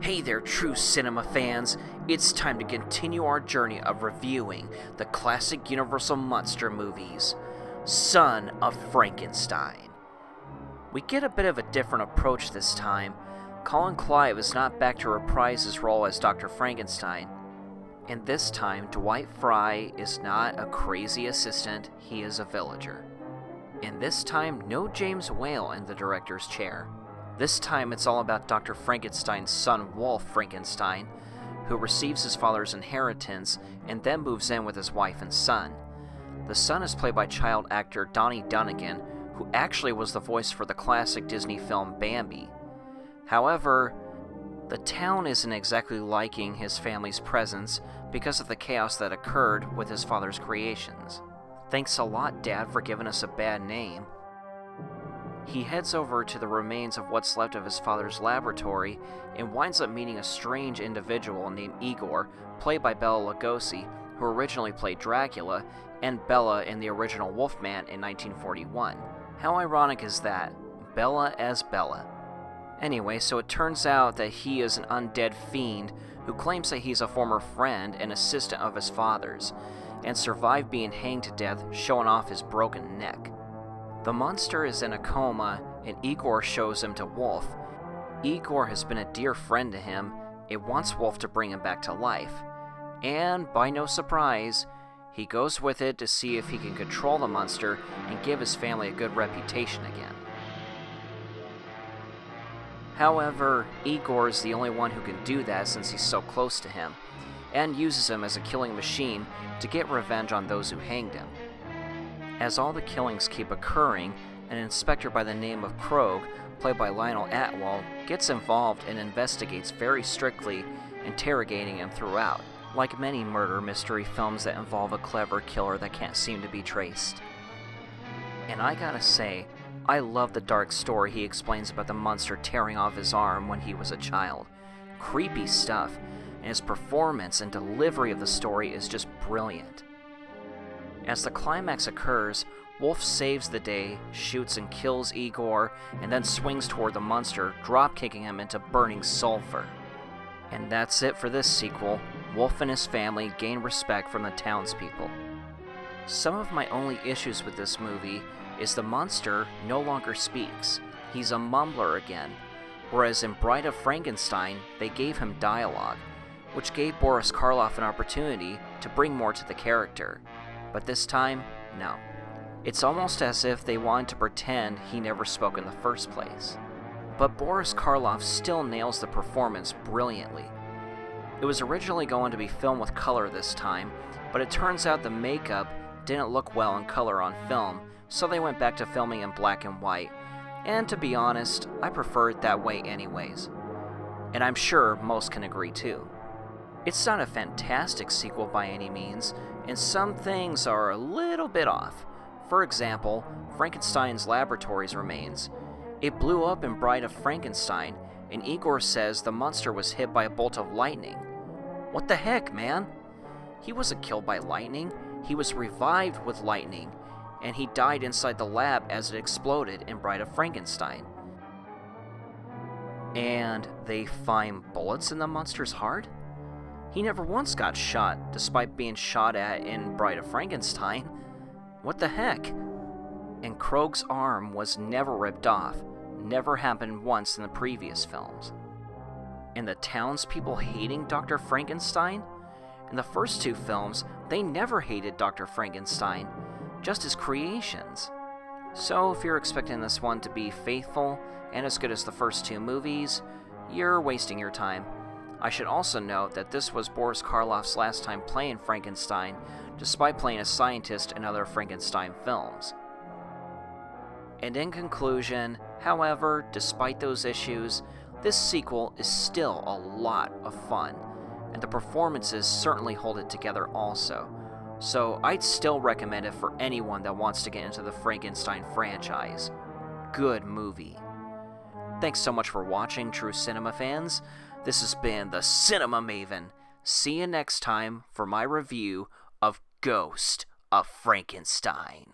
Hey there, true cinema fans. It's time to continue our journey of reviewing the classic Universal monster movies, Son of Frankenstein. We get a bit of a different approach this time. Colin Clive is not back to reprise his role as Dr. Frankenstein. And this time, Dwight Frye is not a crazy assistant, he is a villager. And this time, no James Whale in the director's chair. This time it's all about Dr. Frankenstein's son Wolf Frankenstein, who receives his father's inheritance and then moves in with his wife and son. The son is played by child actor Donnie Dunagan, who actually was the voice for the classic Disney film Bambi. However, the town isn't exactly liking his family's presence because of the chaos that occurred with his father's creations. Thanks a lot, Dad, for giving us a bad name. He heads over to the remains of what's left of his father's laboratory and winds up meeting a strange individual named Igor, played by Bela Lugosi, who originally played Dracula, and Bela in the original Wolfman in 1941. How ironic is that? Bela as Bela. Anyway, so it turns out that he is an undead fiend who claims that he's a former friend and assistant of his father's, and survived being hanged to death, showing off his broken neck. The monster is in a coma, and Igor shows him to Wolf. Igor has been a dear friend to him. It wants Wolf to bring him back to life. And, by no surprise, he goes with it to see if he can control the monster and give his family a good reputation again. However, Igor is the only one who can do that since he's so close to him, and uses him as a killing machine to get revenge on those who hanged him. As all the killings keep occurring, an inspector by the name of Krogh, played by Lionel Atwill, gets involved and investigates very strictly, interrogating him throughout, like many murder mystery films that involve a clever killer that can't seem to be traced. And I gotta say, I love the dark story he explains about the monster tearing off his arm when he was a child. Creepy stuff, and his performance and delivery of the story is just brilliant. As the climax occurs, Wolf saves the day, shoots and kills Igor, and then swings toward the monster, drop-kicking him into burning sulfur. And that's it for this sequel. Wolf and his family gain respect from the townspeople. Some of my only issues with this movie is the monster no longer speaks. He's a mumbler again, whereas in Bride of Frankenstein, they gave him dialogue, which gave Boris Karloff an opportunity to bring more to the character. But this time, no. It's almost as if they wanted to pretend he never spoke in the first place. But Boris Karloff still nails the performance brilliantly. It was originally going to be filmed with color this time, but it turns out the makeup didn't look well in color on film, so they went back to filming in black and white, and to be honest, I prefer it that way anyways. And I'm sure most can agree too. It's not a fantastic sequel by any means, and some things are a little bit off. For example, Frankenstein's laboratory's remains. It blew up in Bride of Frankenstein, and Igor says the monster was hit by a bolt of lightning. What the heck, man? He wasn't killed by lightning, he was revived with lightning, and he died inside the lab as it exploded in Bride of Frankenstein. And they find bullets in the monster's heart? He never once got shot, despite being shot at in Bride of Frankenstein. What the heck? And Krogh's arm was never ripped off, never happened once in the previous films. And the townspeople hating Dr. Frankenstein? In the first two films, they never hated Dr. Frankenstein, just his creations. So if you're expecting this one to be faithful and as good as the first two movies, you're wasting your time. I should also note that this was Boris Karloff's last time playing Frankenstein, despite playing a scientist in other Frankenstein films. And in conclusion, however, despite those issues, this sequel is still a lot of fun, and the performances certainly hold it together also. So I'd still recommend it for anyone that wants to get into the Frankenstein franchise. Good movie. Thanks so much for watching, true cinema fans. This has been the Cinema Maven. See you next time for my review of Ghost a Frankenstein.